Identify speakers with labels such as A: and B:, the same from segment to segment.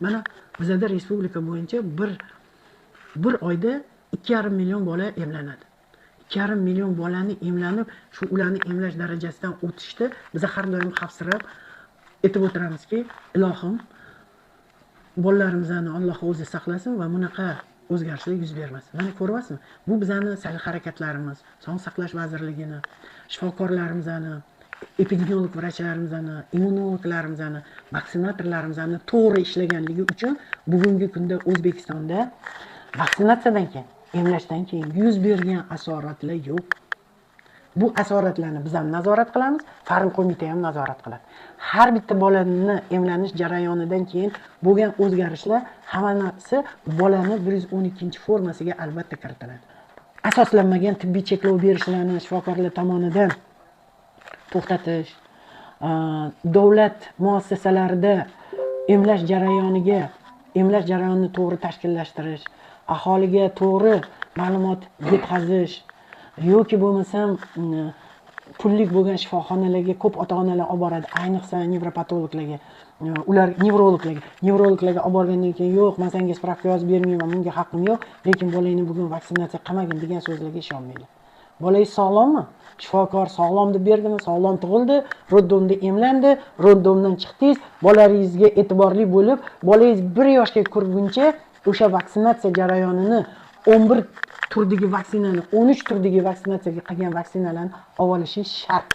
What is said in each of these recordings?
A: Mana bizda respublika bo'yicha bir oyda 2,5 million bola emlanadi. 2,5 million bolani emlanib, shu ularni emlash darajasidan o'tishdi. Biz har doim xavfsirab aytib o'tiramizki, ilohim bolalarimizni Alloh o'zi saqlasin va bunaqa o'zgarishlar yuz bermasin. Mana ko'ryapsizmi? Bu bizani harakatlarimiz, Sog'liqni saqlash vazirligini, shifokorlarimizni, epidemiolog vrachlarimizni, immunologlarimizni, vaksinatorlarimizni to'g'ri ishlaganligi uchun bugungi kunda O'zbekistonda vaksinatsiyadan keyin, emlashdan keyin yuz bergan asoratlar yo'q. Bu asoratlarni biz ham nazorat qilamiz, Farm qo'mita ham nazorat qiladi. Har bitta bolani emlanish jarayonidan keyin bo'lgan o'zgarishlar hammasi bolani 112-formasiga albatta kiritiladi. Asoslanmagan tibbiy cheklov berishlarni shifokorlar tomonidan to'xtatish, davlat muassasalarida emlash jarayonini to'g'ri tashkillashtirish, aholiga to'g'ri ma'lumot yetkazish yoki bo'lmasam pullik bo'lgan shifoxonalarga ko'p ota-onalar olib boradi, ayniqsa nevropatologlarga, ular nevrologlarga olib borgandan keyin yo'q, men senga spravka yozib bermayman, bunga haqqim yo'q, lekin bolangni bugun vaksinatsiya qilmagin degan so'zlarga ishonmaydi. Bolangiz sog'lommi? Shifokor sog'lom deb berdimi? Sog'lom tug'ildi, roddomda emlandi, roddomdan chiqdingiz, bolalaringizga e'tiborli bo'lib, bolangiz 1 yoshga kirguncha o'sha vaksinatsiya jarayonini 11 turdagi vaksinani, 13 turdagi vaksinatsiyaga qilgan vaksinalarni olishingiz shart.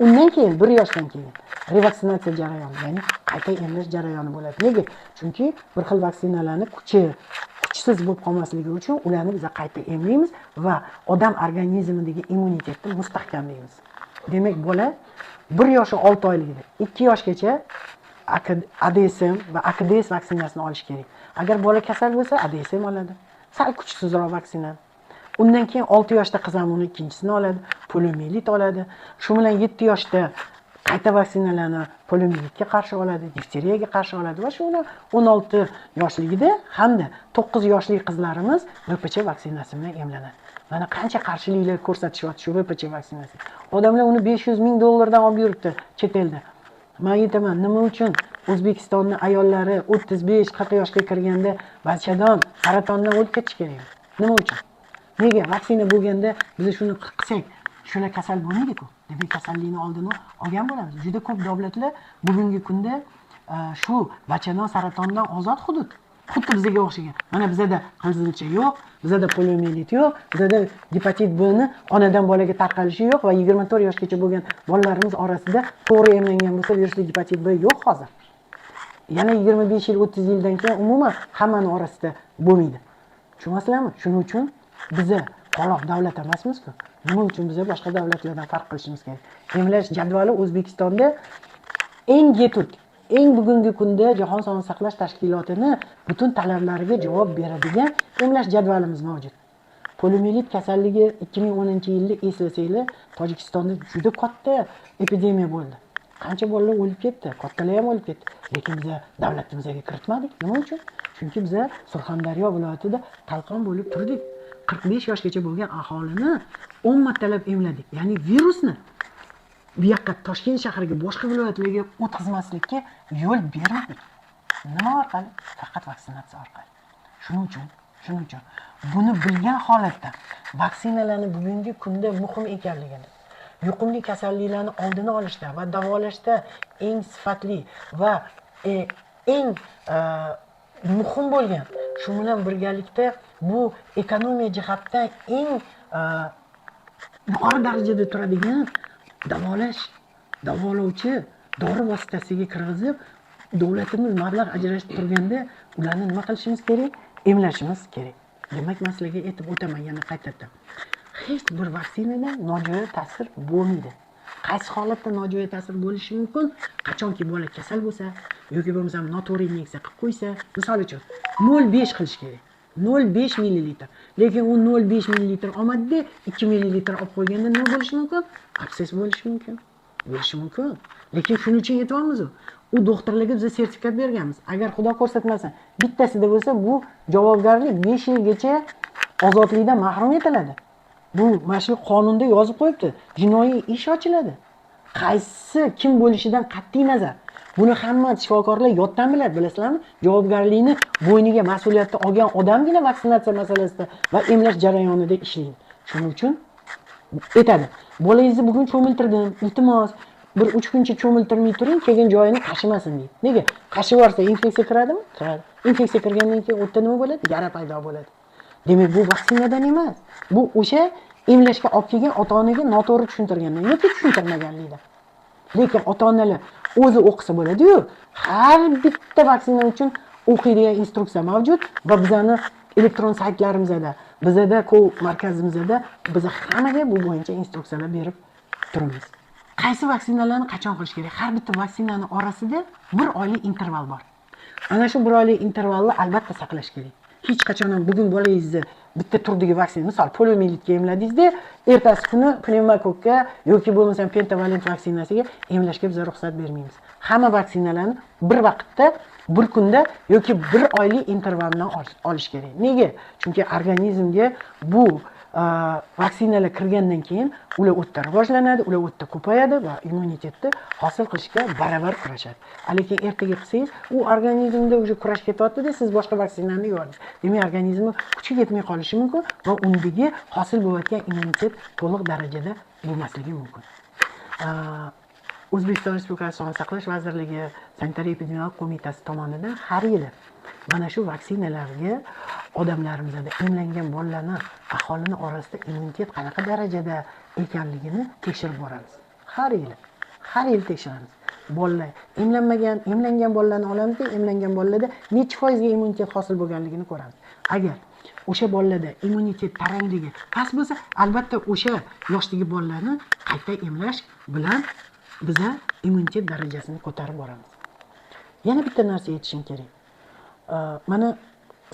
A: Undan keyin 1 yoshdan keyin revaksinatsiya jarayoni, ya'ni qayta emlash jarayoni bo'ladi. Nega? Chunki bir xil vaksinalarni kuchsiz bo'lib qolmasligi uchun ularni biz qayta emlaymiz va odam organizmidagi immunitetni mustahkamlaymiz. Demak, bola 1 yoshi 6 oyligida 2 yoshgacha ADSM va AKDS vaksinasini olish kerak. Agar bola kasal bo'lsa, ADSM oladi. Sal kuchsizroq vaksina. Undan keyin 6 yoshda qiz ham uni ikkinchisini oladi, poliomiyelit oladi. Shu bilan 7 yoshda qayta vaksinalarni poliomielitga qarshi oladi, difteriyaga qarshi oladi va shu 16 yoshligida hamda 9 yoshli qizlarimiz VPC vaksinasi bilan emlanadi. Mana qancha qarshiliklar ko'rsatishyapti shu VPC vaksinasi. Odamlar uni 500 ming dollardan olib yuribdi chet elda. Men aytaman, nima uchun O'zbekistonning ayollari 35-40 yoshga kirganda bachadon, saratondan o'lib ketish kerak? Nima uchun? Nega? Vaksina bo'lganda biz shuni qilsak, shular kasal bo'lmaydi-ku. Demak, kasallikni oldini olgan bo'lamiz. Juda ko'p davlatlar bugungi kunda shu bachadon saratondan ozod hudud. Xuddi bizga o'xshagan. Mana bizda qizilcha yo'q, bizda poliomiyelit yo'q, bizda gepatit B ni onadan bolaga tarqalishi yo'q va 24 yoshgacha bo'lgan bolalarimiz orasida to'g'ri emlangan bo'lsa, virusli gepatit B yo'q hozir. Yana 25 yil, 30 yildan keyin umuman hammani orasida bo'lmaydi. Tushunasizlarmi? Shuning uchun biz qoloq davlat emasmiz-ku. Nima uchun biz boshqa davlatlardan farq qilishimiz kerak? Emlash jadvali O'zbekistonda eng bugungi kunda Jahon sog'liqni saqlash tashkilotini butun talablariga javob beradigan emlash jadvalimiz mavjud. Poliomiyelit kasalligi 2010-yilda eslasanglar, Tojikistonda juda katta epidemiya bo'ldi. Qancha bolalar o'lib ketdi, kattalar ham o'lib ketdi. Lekin biz davlatimizga kiritmadik. Nima uchun? Chunki biz Surxondaryo viloyatida talqon bo'lib turdik. 45 yoshgacha bo'lgan aholini 10 martalab emladik. Ya'ni virusni bu yoqqa Toshkent shahriga, boshqa viloyatlarga o'tkazmaslikka yo'l bermadik. Nima orqali? Faqat vaksinatsiya orqali. Shuning uchun buni bilgan holatda vaksinalarni bugungi kunda muhim ekanligini, yuqumli kasalliklarni oldini olishda va davolashda eng sifatli va eng muhim bo'lgan, shu bilan birgalikda bu ekonomiya jihatdan eng yuqori darajada turadigan davolovchi dori vositasiga kirgizib, davlatimiz mablag' ajratib turganda ularni nima qilishimiz kerak? Emlashimiz kerak. Demak, men sizlarga aytib o'taman yana qaytadan. Hech bir vaksinadan nojo'ya ta'sir bo'lmaydi. Qaysi holatda nojo'ya ta'sir bo'lishi mumkin? Qachonki bola kasal bo'lsa yoki bo'lmasa noto'g'ri inyeksiya qilib qo'ysa, misol uchun 0,5 qilish kerak. 0,5 millilitr. Lekin u 0,5 millilitr olmadida 2 millilitr olib qo'yganda nima bo'lishi mumkin? Abses bo'lishi mumkin. Lekin shuning uchun aytyapmiz, u doktorlarga biz sertifikat berganmiz. Agar xudo ko'rsatmasin, bittasida bo'lsa, bu javobgarlik 5 yilgacha ozodlikdan mahrum etiladi. Bu mana qonunda yozib qo'yibdi. Jinoiy ish ochiladi. Qaysi kim bo'lishidan qat'iy nazar. Buni hamma shifokorlar yoddan biladi, bilasizlarmi? Javobgarlikni bo'yniga mas'uliyatni olgan odamgina vaksinatsiya masalasida va emlash jarayonida ishlaydi. Shuning uchun aytadi, bolangizni bugun cho'miltirdim, iltimos bir 3 kuncha cho'miltirmay turing, keyin joyini qashimasin deydi. Nega? Qashib yuborsa infeksiya kiradimi? Kiradi. Infeksiya kirgandan keyin u yerda nima bo'ladi? Yara paydo bo'ladi. Demak, bu vaksinadan emas. Bu o'sha emlashga olib kelgan ota-onaga noto'g'ri tushuntirgandan yoki tushuntirmaganlikdan. Lekin ota-onalar o'zi o'qisa bo'ladi-yu, har bitta vaksina uchun o'qiydigan instruksiya mavjud va bizani elektron saytlarimizda, bizada markazimizda biz hammaga bu bo'yicha instruksiyalar berib turibmiz. Qaysi vaksinalarni qachon qilish kerak? Har bitta vaksinani orasida 1 oylik interval bor. Ana shu 1 oylik intervalni albatta saqlash kerak. Hech qachon ham bugun bolangizni bitta turdagi vaksina, misol poliomiyelitga emladingizda, ertasi kuni pnevmokokka yoki bo'lmasa pentavalent vaksinasiga emlashga biz ruxsat bermaymiz. Hamma vaksinalarni bir vaqtda, bir kunda yoki 1 oylik interval bilan olish kerak. Nega? Chunki organizmga bu vaksinalar kirgandan keyin ular o'tda rivojlanadi, ular o'tda ko'payadi va immunitetni hosil qilishga baravar kurashadi. Lekin ertaga qilsangiz, u organizmda o'sha kurash ketyapti-da, siz boshqa vaksinani yordingiz. Demak, organizmi kuchi yetmay qolishi mumkin va undagi hosil bo'layotgan immunitet to'liq darajada bo'lmasligi mumkin. O'zbekiston Respublikasi Sog'liqni saqlash vazirligi Sanitariya epidemiologik qo'mitasi tomonidan har yili mana shu vaksinalarga odamlarimizda emlangan bolalarni aholini orasida immunitet qanaqa darajada ekanligini tekshirib boramiz. Har yil tekshiramiz. Bolalar emlangan bolalarni olamizda, emlangan bolalarda necha foizga immunitet hosil bo'lganligini ko'ramiz. Agar o'sha bolalarda immunitet tarangligi past bo'lsa, albatta o'sha yoshdagi bolalarni qayta emlash bilan biza immunitet darajasini ko'tarib boramiz. Yana bitta narsa aytishim kerak. Mana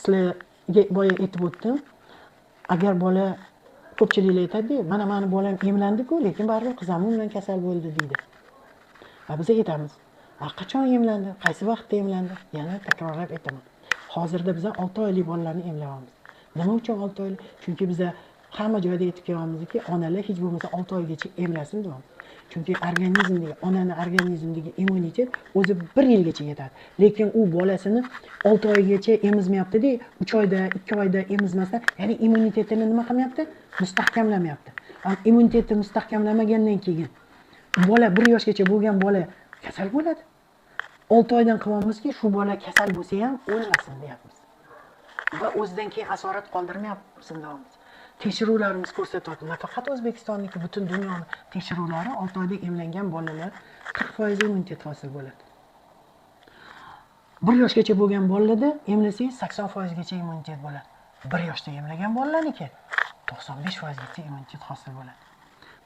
A: sizlarga boya aytib o'tdim. Agar bola, ko'pchiliklar aytadi, mana meni bolam emlandi-ku, lekin baribir qizim bilan kasal bo'ldi deydi. Biz aytamiz, qachon emlandi, qaysi vaqtda emlandi? Yana takrorlab aytaman. Hozirda biz 6 oylik bolalarni emlayapmiz. Nima uchun 6 oylik? Chunki biz hamma joyda aytib kelyapmizki, onalar hech bo'lmasa 6 oygacha emlasin deyapmiz. Chunki onani organizmidagi immunitet o'zi 1 yilgacha yetadi. Lekin u bolasini 6 oygacha emizmayapti-da, 3 oyda, 2 oyda emizmasdan, ya'ni immunitetini nima qilmayapti? Mustahkamlamayapti. Immunitetni mustahkamlamagandan keyin bola 1 yoshgacha bo'lgan bola kasal bo'ladi. 6 oydan qilyapmizki, shu bola kasal bo'lsa ham o'lmasin deyapmiz. Va o'zidan keyin asorat qoldirmayapmiz deyapmiz. Tekshiruvlarimiz ko'rsatyapti. Nafaqat O'zbekistonniki, butun dunyoni tekshiruvlari 6 oyda emlangan bolalar 40% immunitet hosil bo'ladi. 1 yoshgacha bo'lgan bolalarda emlasangiz 80% gacha immunitet bo'ladi. 1 yoshda emlagan bolalarniki 95% gacha immunitet hosil bo'ladi.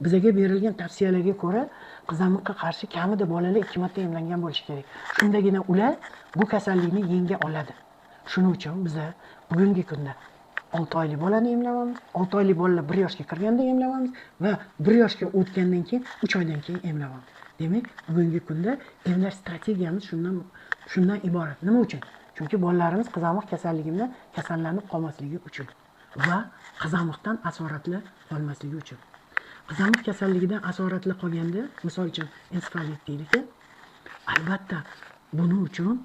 A: Bizga berilgan tavsiyalarga ko'ra, qizamiqqa qarshi kamida bolalar 2 marta emlangan bo'lishi kerak. Shundagina ular bu kasallikni yenga oladi. Shuning uchun biz bugungi kunda 6 oylik bolani emlayapmiz. 6 oylik bolalar 1 yoshga kirganda emlayapmiz va 1 yoshga o'tgandan keyin 3 oydan keyin emlayapmiz. Demak, bugungi kunda emlash strategiyamiz shundan iborat. Nima uchun? Chunki bolalarimiz qizamiq kasalligi bilan kasallanib qolmasligi uchun va qizamiqdan asoratli qolmasligi uchun. Qizamiq kasalligidan asoratli qolganda, misol uchun ensefalit deylik, albatta buning uchun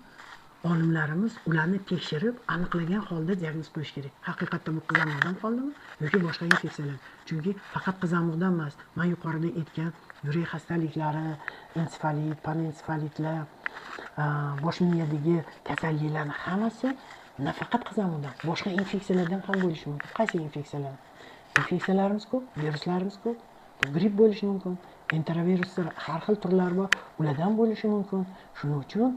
A: olimlarimiz ularni tekshirib, aniqlagan holda diagnoz qo'yish kerak. Haqiqatda bu qizamiqdan qoldimi yoki boshqa infeksiyalar? Chunki faqat qizamiqdan emas, men yuqorida aytgan yurak xastaliklari, ensefalit, panensefalitlar, bosh miyadagi kasalliklarning hammasi nafaqat qizamiqdan, boshqa infeksiyalardan ham bo'lishi mumkin. Qaysi infeksiyalar? Infeksiyalarimiz ko'p, viruslarimiz ko'p. Gripp bo'lishi mumkin, enteroviruslar har xil turlari bor, ulardan bo'lishi mumkin. Shuning uchun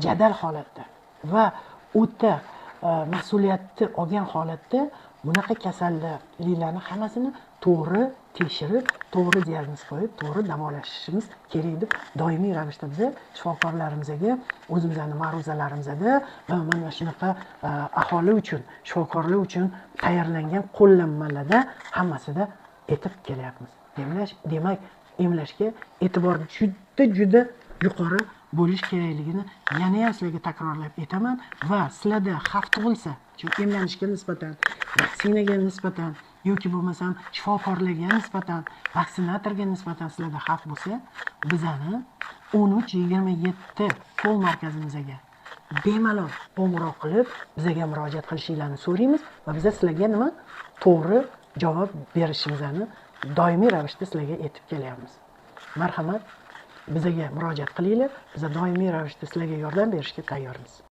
A: jadal holatda va o'ta mas'uliyatni olgan holatda bunaqa kasalliklarni hammasini to'g'ri tekshirib, to'g'ri diagnoz qo'yib, to'g'ri davolashimiz kerak deb doimiy ravishda biz shifokorlarimizga, o'zimizning ma'ruzalarimizda va mana shunaqa aholi uchun, shifokorlar uchun tayyorlangan qo'llanmalarda hammasida aytib kelyapmiz. Demak, emlashga e'tibor juda yuqori bo'lish kerakligini yana ham sizlarga takrorlab aytaman va sizlarda xavf tug'ilsa, chunki emlanishga nisbatan, vaksinaga nisbatan yoki bo'lmasam shifokorlarga nisbatan, vaksinatorga nisbatan sizlarda xavf bo'lsa, bizani 1327 kol markazimizga bemalol qo'ng'iroq qilib bizga murojaat qilishinglarni so'raymiz va biz sizlarga nima to'g'ri javob berishimizni doimiy ravishda sizlarga aytib kelyapmiz. Marhamat, bizga murojaat qilinglar. Biz doimiy ravishda sizlarga yordam berishga tayyormiz.